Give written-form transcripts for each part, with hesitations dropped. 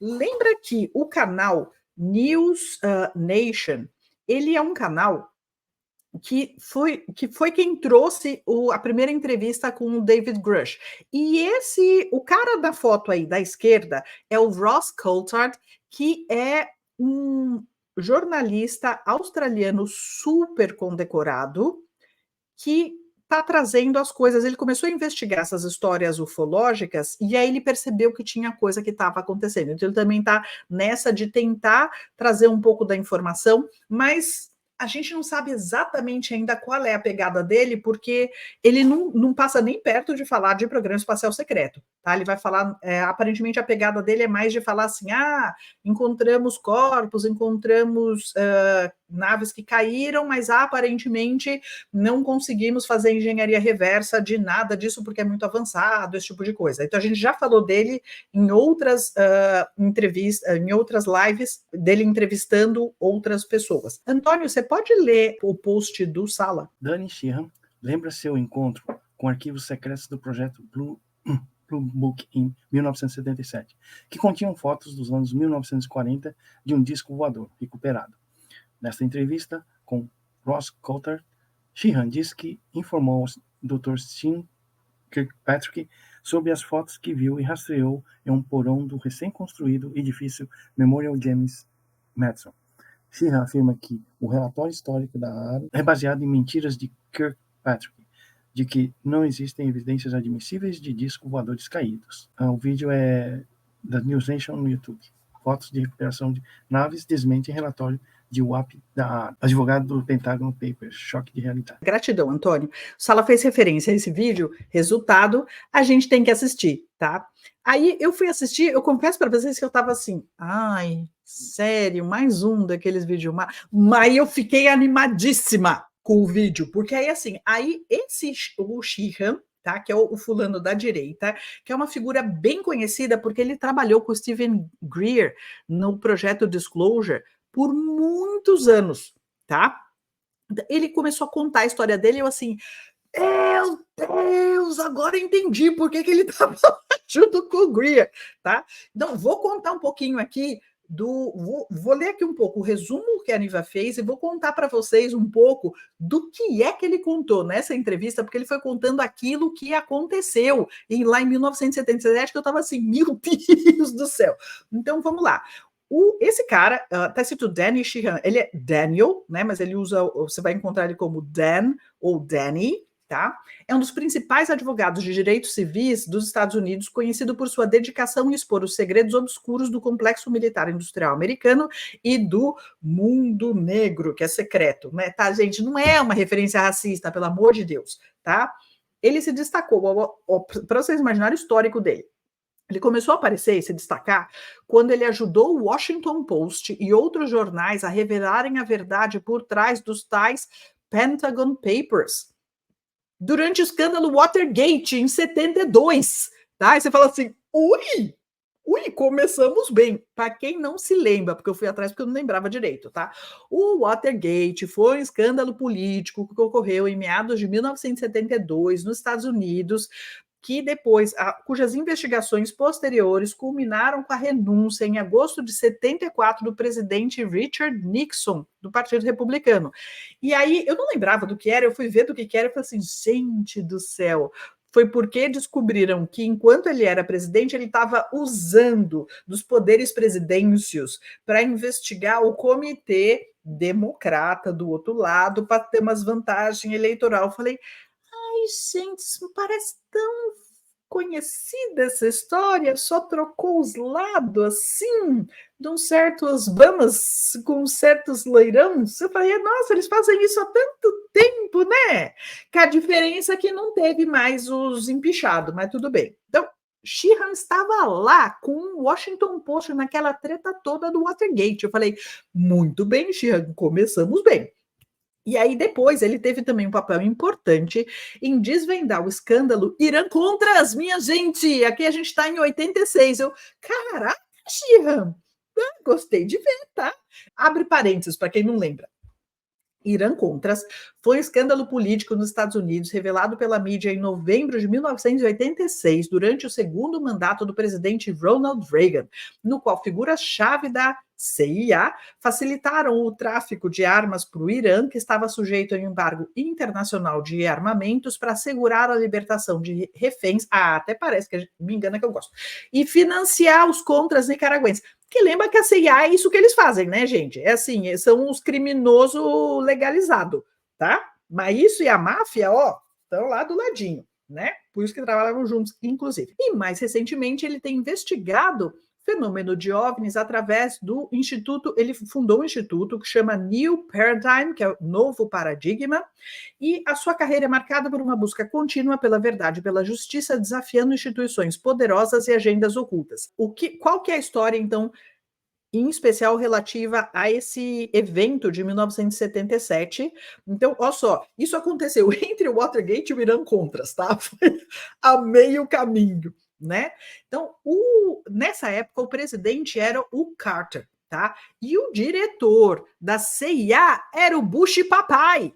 Lembra que o canal News Nation, ele é um canal que foi quem trouxe a primeira entrevista com o David Grush. E o cara da foto aí da esquerda é o Ross Coulthard, que é um jornalista australiano super condecorado, que está trazendo as coisas. Ele começou a investigar essas histórias ufológicas e aí ele percebeu que tinha coisa que estava acontecendo. Então ele também está nessa de tentar trazer um pouco da informação, mas a gente não sabe exatamente ainda qual é a pegada dele, porque ele não passa nem perto de falar de programa espacial secreto. Tá? Ele vai falar, aparentemente a pegada dele é mais de falar assim: encontramos corpos, encontramos naves que caíram, mas aparentemente não conseguimos fazer engenharia reversa de nada disso porque é muito avançado, esse tipo de coisa. Então a gente já falou dele em outras entrevistas, em outras lives, dele entrevistando outras pessoas. Antônio, você pode ler o post do Sala? Danny Sheehan lembra seu encontro com arquivos secretos do projeto Blue Book em 1977, que continham fotos dos anos 1940 de um disco voador recuperado. Nesta entrevista com Ross Coulthard, Sheehan diz que informou ao Dr. Sean Kirkpatrick sobre as fotos que viu e rastreou em um porão do recém-construído edifício Memorial James Madison. Sheehan afirma que o relatório histórico da área é baseado em mentiras de Kirkpatrick, de que não existem evidências admissíveis de discos voadores caídos. O vídeo é da News Nation no YouTube. Fotos de recuperação de naves desmentem relatório de WAP da advogado do Pentagon Papers. Choque de realidade. Gratidão, Antônio. O Sala fez referência a esse vídeo, resultado, a gente tem que assistir, tá? Aí eu fui assistir, eu confesso para vocês que eu tava assim, ai, sério, mais um daqueles vídeos, mas eu fiquei animadíssima com o vídeo, porque aí assim, o Sheehan, tá, que é o fulano da direita, que é uma figura bem conhecida porque ele trabalhou com o Stephen Greer no projeto Disclosure por muitos anos, tá? Ele começou a contar a história dele e eu assim, meu Deus, agora eu entendi por que ele estava junto com o Greer, tá? Então, vou contar um pouquinho aqui vou ler aqui um pouco o resumo que a Niva fez e vou contar para vocês um pouco do que é que ele contou nessa entrevista, porque ele foi contando aquilo que aconteceu lá em 1977, que eu estava assim, meu Deus do céu. Então, vamos lá. Esse cara, tá escrito Danny Sheehan, ele é Daniel, né? Mas ele usa, você vai encontrar ele como Dan ou Danny, tá? É um dos principais advogados de direitos civis dos Estados Unidos, conhecido por sua dedicação em expor os segredos obscuros do complexo militar industrial americano e do mundo negro, que é secreto, né? Tá, gente? Não é uma referência racista, pelo amor de Deus, tá? Ele se destacou, para vocês imaginarem o histórico dele. Ele começou a aparecer e se destacar quando ele ajudou o Washington Post e outros jornais a revelarem a verdade por trás dos tais Pentagon Papers, durante o escândalo Watergate, em 72. Tá? E você fala assim, ui, começamos bem. Para quem não se lembra, porque eu fui atrás porque eu não lembrava direito, tá? O Watergate foi um escândalo político que ocorreu em meados de 1972 nos Estados Unidos, que depois, cujas investigações posteriores culminaram com a renúncia em agosto de 74 do presidente Richard Nixon, do Partido Republicano. E aí, eu não lembrava do que era, eu fui ver do que era e falei assim, gente do céu, foi porque descobriram que, enquanto ele era presidente, ele estava usando dos poderes presidêncios para investigar o comitê democrata do outro lado para ter umas vantagens eleitoral. Eu falei, ai, gente, isso me parece tão conhecida essa história, só trocou os lados assim, de uns certos Bamas com certos loirões. Eu falei, nossa, eles fazem isso há tanto tempo, né? Que a diferença é que não teve mais os empichados, mas tudo bem. Então, Sheehan estava lá com o Washington Post naquela treta toda do Watergate. Eu falei, muito bem, Sheehan, começamos bem. E aí depois ele teve também um papel importante em desvendar o escândalo Irã Contras, minha gente. Aqui a gente está em 86. Caraca, Sheehan, gostei de ver, tá? Abre parênteses para quem não lembra. Irã-Contras foi um escândalo político nos Estados Unidos, revelado pela mídia em novembro de 1986, durante o segundo mandato do presidente Ronald Reagan, no qual figuras-chave da CIA facilitaram o tráfico de armas para o Irã, que estava sujeito a um embargo internacional de armamentos para assegurar a libertação de reféns. Até parece que me engana que eu gosto. E financiar os contras nicaragüenses. Que lembra que a CIA é isso que eles fazem, né, gente? É assim, são os criminosos legalizados, tá? Mas isso e a máfia, ó, estão lá do ladinho, né? Por isso que trabalhavam juntos, inclusive. E mais recentemente ele tem investigado fenômeno de OVNIs através do instituto, ele fundou um instituto que chama New Paradigm, que é o novo paradigma, e a sua carreira é marcada por uma busca contínua pela verdade e pela justiça, desafiando instituições poderosas e agendas ocultas. Qual que é a história, então, em especial relativa a esse evento de 1977? Então, olha só, isso aconteceu entre o Watergate e o Irã-Contras, tá? Foi a meio caminho, né? Então, nessa época, o presidente era o Carter, tá? E o diretor da CIA era o Bush papai.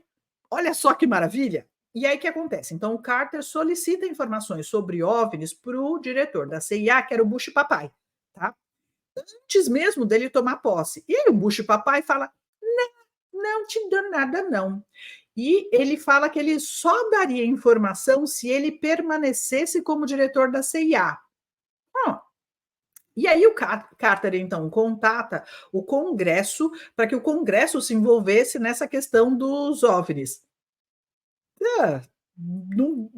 Olha só que maravilha! E aí o que acontece? Então, o Carter solicita informações sobre OVNIs para o diretor da CIA, que era o Bush papai, tá? Antes mesmo dele tomar posse. E aí o Bush papai fala, não te dou nada não. E ele fala que ele só daria informação se ele permanecesse como diretor da CIA. E aí o Carter, então, contata o Congresso para que o Congresso se envolvesse nessa questão dos OVNIs. Não,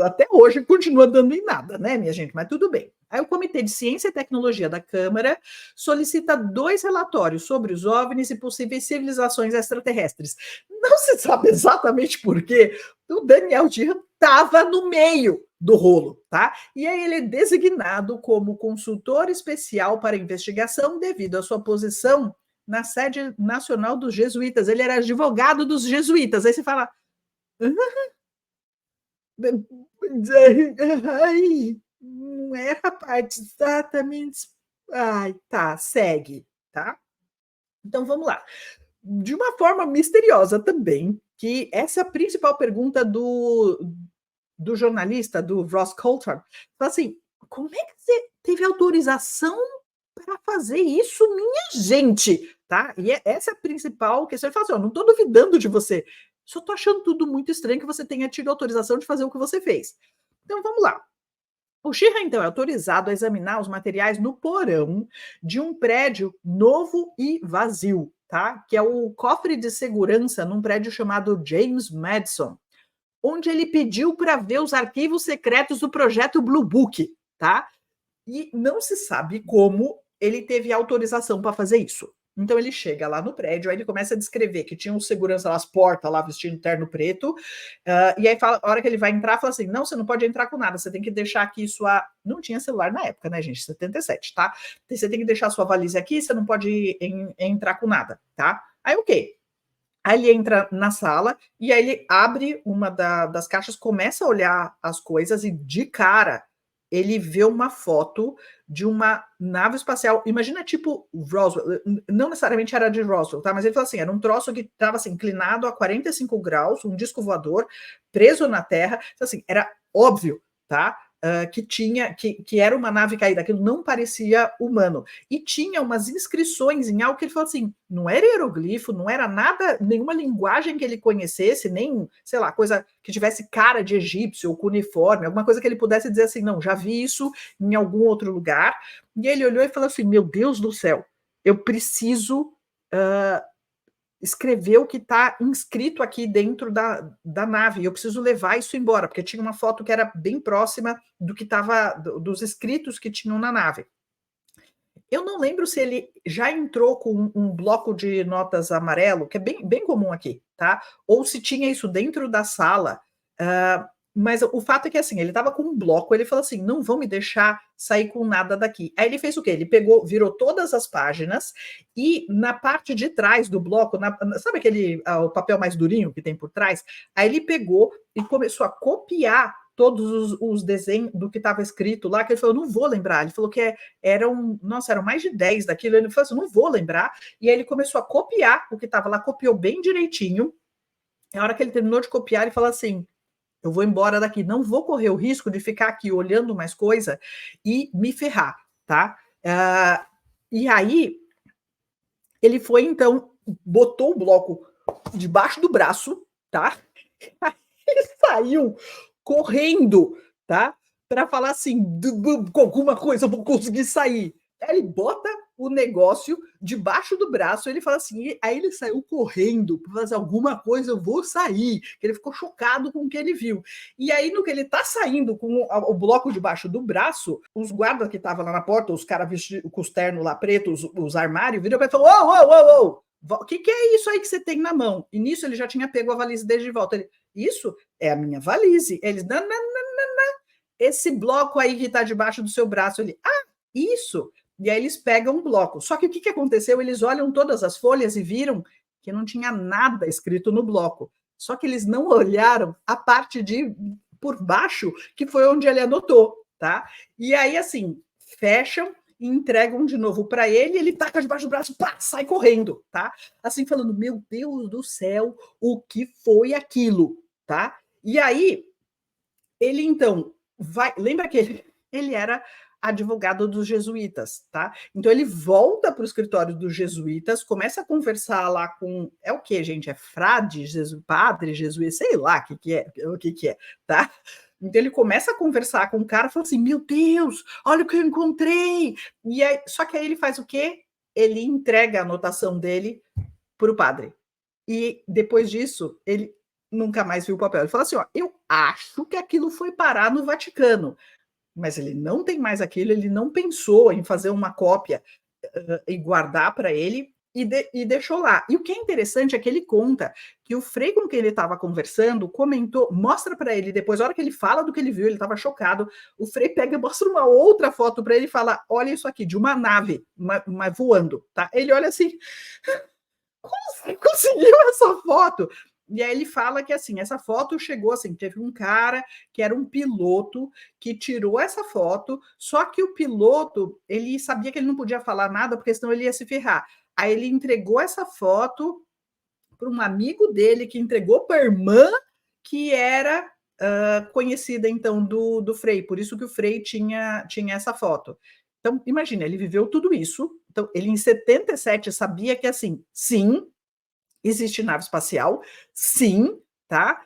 até hoje continua dando em nada, né, minha gente? Mas tudo bem. Aí o Comitê de Ciência e Tecnologia da Câmara solicita 2 relatórios sobre os OVNIs e possíveis civilizações extraterrestres. Não se sabe exatamente por quê. O Daniel Dirham estava no meio do rolo, tá? E aí ele é designado como consultor especial para investigação devido à sua posição na sede nacional dos jesuítas. Ele era advogado dos jesuítas. Aí você fala... Ai, não era a parte exatamente. Ai, tá, segue, tá? Então vamos lá. De uma forma misteriosa também, que essa é a principal pergunta do jornalista, do Ross Coulthard. Fala assim: como é que você teve autorização para fazer isso, minha gente? Tá? E essa é a principal questão. Ele fala assim: ó, não estou duvidando de você, só estou achando tudo muito estranho que você tenha tido autorização de fazer o que você fez. Então vamos lá. O Sheehan, então, é autorizado a examinar os materiais no porão de um prédio novo e vazio, tá? Que é o cofre de segurança num prédio chamado James Madison, onde ele pediu para ver os arquivos secretos do projeto Blue Book, tá? E não se sabe como ele teve autorização para fazer isso. Então ele chega lá no prédio, aí ele começa a descrever que tinha um segurança nas portas lá vestindo terno preto, e aí fala, a hora que ele vai entrar, fala assim, não, você não pode entrar com nada, você tem que deixar aqui sua... Não tinha celular na época, né, gente? 77, tá? Você tem que deixar sua valise aqui, você não pode entrar com nada, tá? Aí ok. Aí ele entra na sala e aí ele abre uma das caixas, começa a olhar as coisas e de cara ele vê uma foto de uma nave espacial. Imagina tipo Roswell, não necessariamente era de Roswell, tá? Mas ele falou assim, era um troço que estava assim, inclinado a 45 graus, um disco voador preso na Terra. Então, assim, era óbvio, tá? Que era uma nave caída, aquilo não parecia humano. E tinha umas inscrições em algo que ele falou assim, não era hieroglifo, não era nada, nenhuma linguagem que ele conhecesse, nem, sei lá, coisa que tivesse cara de egípcio ou cuneiforme, alguma coisa que ele pudesse dizer assim, não, já vi isso em algum outro lugar. E ele olhou e falou assim, meu Deus do céu, eu preciso... escrever o que está inscrito aqui dentro da nave. Eu preciso levar isso embora, porque tinha uma foto que era bem próxima do que estava, dos escritos que tinham na nave. Eu não lembro se ele já entrou com um bloco de notas amarelo, que é bem comum aqui, tá? Ou se tinha isso dentro da sala. Mas o fato é que assim, ele estava com um bloco, ele falou assim, não vão me deixar sair com nada daqui. Aí ele fez o quê? Ele pegou, virou todas as páginas e na parte de trás do bloco, sabe o papel mais durinho que tem por trás? Aí ele pegou e começou a copiar todos os desenhos do que estava escrito lá, que ele falou, não vou lembrar. Ele falou que eram mais de 10 daquilo. Ele falou assim, não vou lembrar. E aí ele começou a copiar o que estava lá, copiou bem direitinho. A hora que ele terminou de copiar, ele falou assim, eu vou embora daqui, não vou correr o risco de ficar aqui olhando mais coisa e me ferrar, tá? E aí, ele foi, então, botou o bloco debaixo do braço, tá? Ele saiu correndo, tá? Para falar assim, com alguma coisa eu vou conseguir sair. Aí ele bota o negócio debaixo do braço, ele fala assim, aí ele saiu correndo para fazer alguma coisa, eu vou sair. Ele ficou chocado com o que ele viu. E aí, no que ele tá saindo com o bloco debaixo do braço, os guardas que estavam lá na porta, os caras vestidos com os ternos lá pretos, os armários, viram para ele e falaram, ô, o que é isso aí que você tem na mão? E nisso ele já tinha pego a valise dele de volta. Ele, isso é a minha valise. Eles, não, esse bloco aí que está debaixo do seu braço. Ele, isso. E aí eles pegam um bloco. Só que o que aconteceu? Eles olham todas as folhas e viram que não tinha nada escrito no bloco. Só que eles não olharam a parte de por baixo, que foi onde ele anotou, tá? E aí, assim, fecham e entregam de novo para ele, ele taca debaixo do braço, pá, sai correndo, tá? Assim, falando, meu Deus do céu, o que foi aquilo, tá? E aí, ele, então, vai... Lembra que ele era advogado dos jesuítas, tá? Então ele volta para o escritório dos jesuítas, começa a conversar lá com, é o que, gente? É frade, padre, jesuíta, sei lá o que é, tá? Então ele começa a conversar com o cara, fala assim, meu Deus, olha o que eu encontrei! E aí, só que aí ele faz o quê? Ele entrega a anotação dele para o padre. E depois disso, ele nunca mais viu o papel. Ele fala assim, ó, eu acho que aquilo foi parar no Vaticano, mas ele não tem mais aquilo, ele não pensou em fazer uma cópia e guardar para ele e deixou lá. E o que é interessante é que ele conta que o Frei com quem ele estava conversando comentou, mostra para ele depois, a hora que ele fala do que ele viu, ele estava chocado, o Frei pega e mostra uma outra foto para ele e fala, olha isso aqui, de uma nave, uma voando, tá? Ele olha assim, como você conseguiu essa foto? E aí ele fala que assim, essa foto chegou assim, teve um cara que era um piloto que tirou essa foto, só que o piloto, ele sabia que ele não podia falar nada, porque senão ele ia se ferrar. Aí ele entregou essa foto para um amigo dele, que entregou para a irmã, que era conhecida então do Frei, por isso que o Frei tinha essa foto. Então, imagina, ele viveu tudo isso, então ele em 77 sabia que assim, sim, existe nave espacial, sim, tá?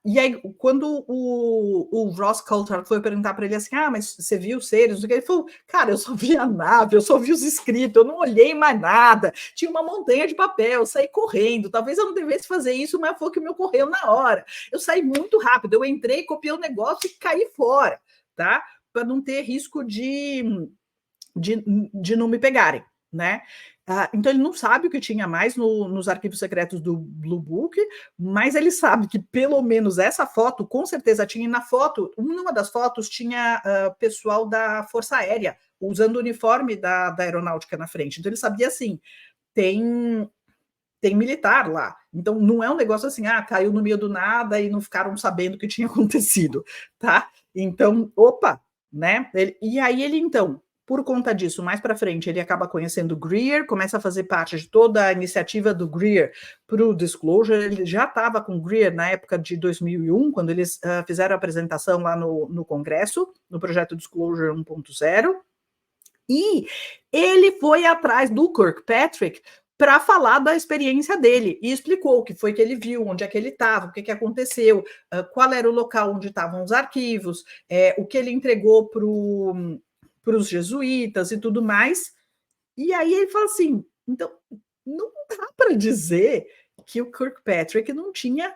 E aí, quando o Ross Coulter foi perguntar para ele assim, mas você viu os seres? Ele falou, cara, eu só vi a nave, eu só vi os escritos, eu não olhei mais nada, tinha uma montanha de papel, eu saí correndo, talvez eu não devesse fazer isso, mas foi o que me ocorreu na hora. Eu saí muito rápido, eu entrei, copiei o negócio e caí fora, tá? Para não ter risco de não me pegarem, né? Então ele não sabe o que tinha mais nos arquivos secretos do Blue Book, mas ele sabe que pelo menos essa foto, com certeza tinha na foto, uma das fotos tinha pessoal da Força Aérea usando o uniforme da aeronáutica na frente. Então ele sabia assim, tem militar lá. Então não é um negócio assim, caiu no meio do nada e não ficaram sabendo o que tinha acontecido, tá? Então, opa, né? E aí ele então, por conta disso, mais para frente, ele acaba conhecendo o Greer, começa a fazer parte de toda a iniciativa do Greer para o Disclosure. Ele já estava com o Greer na época de 2001, quando eles fizeram a apresentação lá no Congresso, no projeto Disclosure 1.0, e ele foi atrás do Kirkpatrick para falar da experiência dele, e explicou o que foi que ele viu, onde é que ele estava, o que aconteceu, qual era o local onde estavam os arquivos, o que ele entregou para os jesuítas e tudo mais. E aí ele fala assim, então, não dá para dizer que o Kirkpatrick não tinha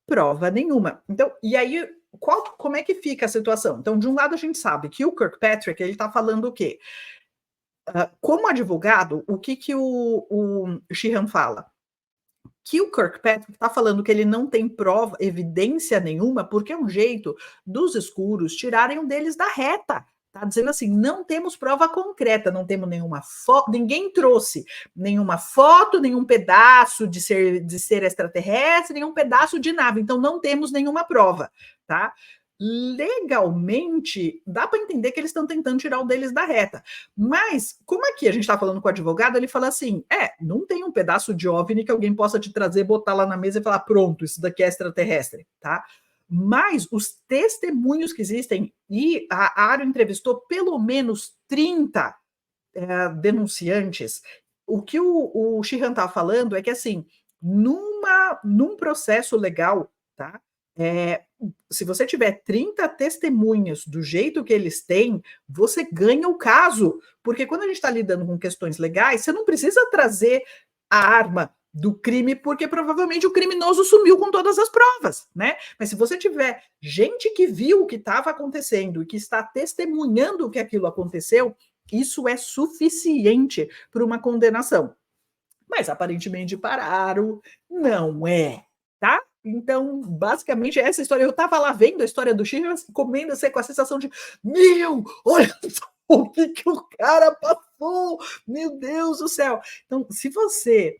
prova nenhuma. Então, e aí, como é que fica a situação? Então, de um lado a gente sabe que o Kirkpatrick, ele está falando o quê? Como advogado, o que o Sheehan fala? Que o Kirkpatrick está falando que ele não tem prova, evidência nenhuma, porque é um jeito dos escuros tirarem um deles da reta. Está dizendo assim, não temos prova concreta, não temos nenhuma foto, ninguém trouxe nenhuma foto, nenhum pedaço de ser extraterrestre, nenhum pedaço de nave, então não temos nenhuma prova, tá? legalmente, dá para entender que eles estão tentando tirar o deles da reta. Mas, como aqui a gente está falando com o advogado, ele fala assim: não tem um pedaço de OVNI que alguém possa te trazer, botar lá na mesa e falar: pronto, isso daqui é extraterrestre, tá? Mas os testemunhos que existem, e a Aaro entrevistou pelo menos 30 denunciantes. O que o Sheehan está falando é que, assim, num processo legal, tá? Se você tiver 30 testemunhas do jeito que eles têm, você ganha o caso. Porque quando a gente está lidando com questões legais, você não precisa trazer a arma do crime, porque provavelmente o criminoso sumiu com todas as provas, né? Mas se você tiver gente que viu o que estava acontecendo e que está testemunhando que aquilo aconteceu, isso é suficiente para uma condenação. Mas aparentemente pararam, não é, tá? Então, basicamente, essa história. Eu estava lá vendo a história do Chico, comendo assim, com a sensação de: meu, olha o que o cara passou, meu Deus do céu. Então, se você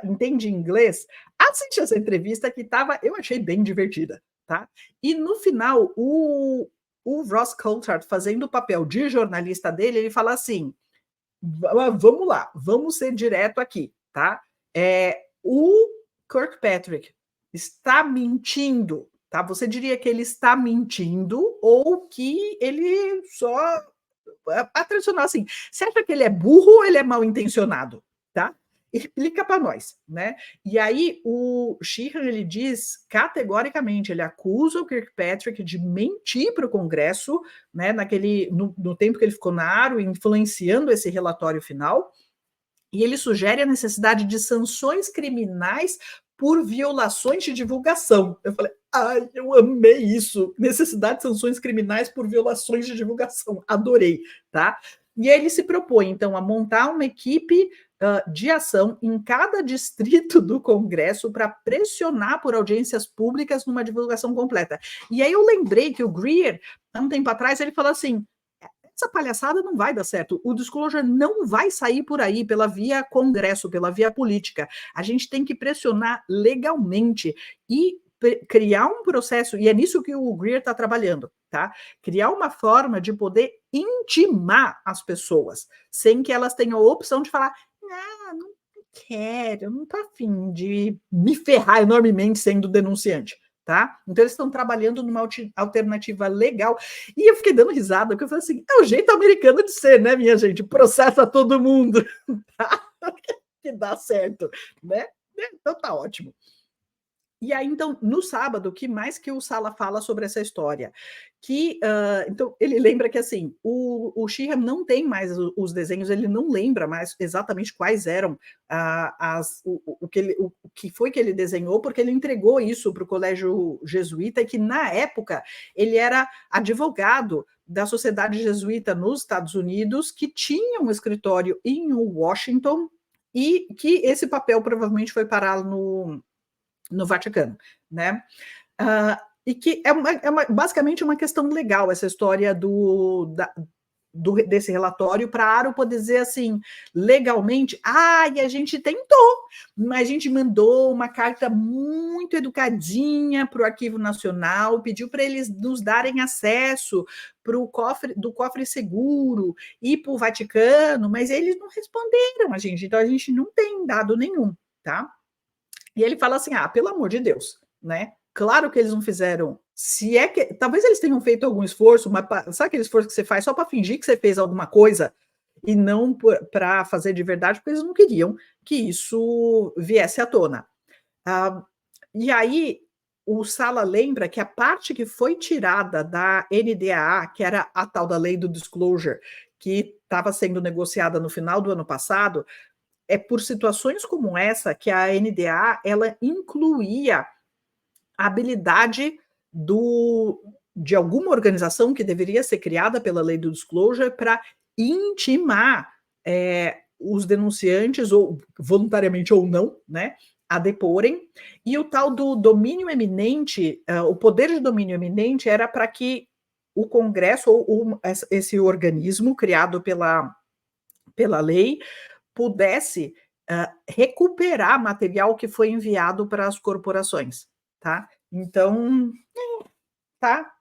entende inglês, assiste essa entrevista que eu achei bem divertida, tá? E no final, o Ross Coulthard, fazendo o papel de jornalista dele, ele fala assim: vamos lá, vamos ser direto aqui, tá? O Kirkpatrick está mentindo, tá? Você diria que ele está mentindo ou que ele só tradicional assim. Você acha que ele é burro ou ele é mal intencionado, tá? Explica para nós, né? E aí o Sheehan, ele diz categoricamente, ele acusa o Kirkpatrick de mentir para o Congresso, né? No tempo que ele ficou na Aaro, influenciando esse relatório final. E ele sugere a necessidade de sanções criminais por violações de divulgação. Eu falei: ai, eu amei isso. Necessidade de sanções criminais por violações de divulgação. Adorei, tá? E ele se propõe, então, a montar uma equipe de ação em cada distrito do Congresso para pressionar por audiências públicas numa divulgação completa. E aí eu lembrei que o Greer, há um tempo atrás, ele falou assim: essa palhaçada não vai dar certo. O disclosure não vai sair por aí pela via Congresso, pela via política. A gente tem que pressionar legalmente e criar um processo, e é nisso que o Greer está trabalhando, tá? Criar uma forma de poder intimar as pessoas, sem que elas tenham a opção de falar: não quero, não tô afim de me ferrar enormemente sendo denunciante. Tá? Então eles estão trabalhando numa alternativa legal. E eu fiquei dando risada, porque eu falei assim: é o jeito americano de ser, né, minha gente? Processa todo mundo, tá? Que dá certo, né? Então tá ótimo. E aí, então, no sábado, o que mais que o Sala fala sobre essa história? Então, ele lembra que, assim, o Sheehan não tem mais os desenhos, ele não lembra mais exatamente quais eram o que foi que ele desenhou, porque ele entregou isso para o colégio jesuíta, e que, na época, ele era advogado da Sociedade Jesuíta nos Estados Unidos, que tinha um escritório em Washington, e que esse papel provavelmente foi parar no Vaticano, né? E que basicamente uma questão legal essa história desse relatório, para a Aaro poder dizer assim, legalmente: a gente tentou, mas a gente mandou uma carta muito educadinha para o Arquivo Nacional, pediu para eles nos darem acesso para o cofre seguro e para o Vaticano, mas eles não responderam a gente, então a gente não tem dado nenhum, tá? E ele fala assim: pelo amor de Deus, né? Claro que eles não fizeram. Se é que talvez eles tenham feito algum esforço, mas sabe aquele esforço que você faz só para fingir que você fez alguma coisa e não para fazer de verdade, porque eles não queriam que isso viesse à tona. E aí o Sala lembra que a parte que foi tirada da NDAA, que era a tal da lei do disclosure, que estava sendo negociada no final do ano passado, é por situações como essa que a NDA ela incluía a habilidade de alguma organização que deveria ser criada pela lei do disclosure para intimar os denunciantes, ou voluntariamente ou não, né, a deporem. E o tal do domínio eminente, o poder de domínio eminente era para que o Congresso, ou esse organismo criado pela lei, pudesse recuperar material que foi enviado para as corporações, tá? Então, tá?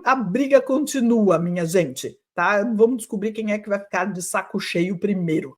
A briga continua, minha gente, tá? Vamos descobrir quem é que vai ficar de saco cheio primeiro.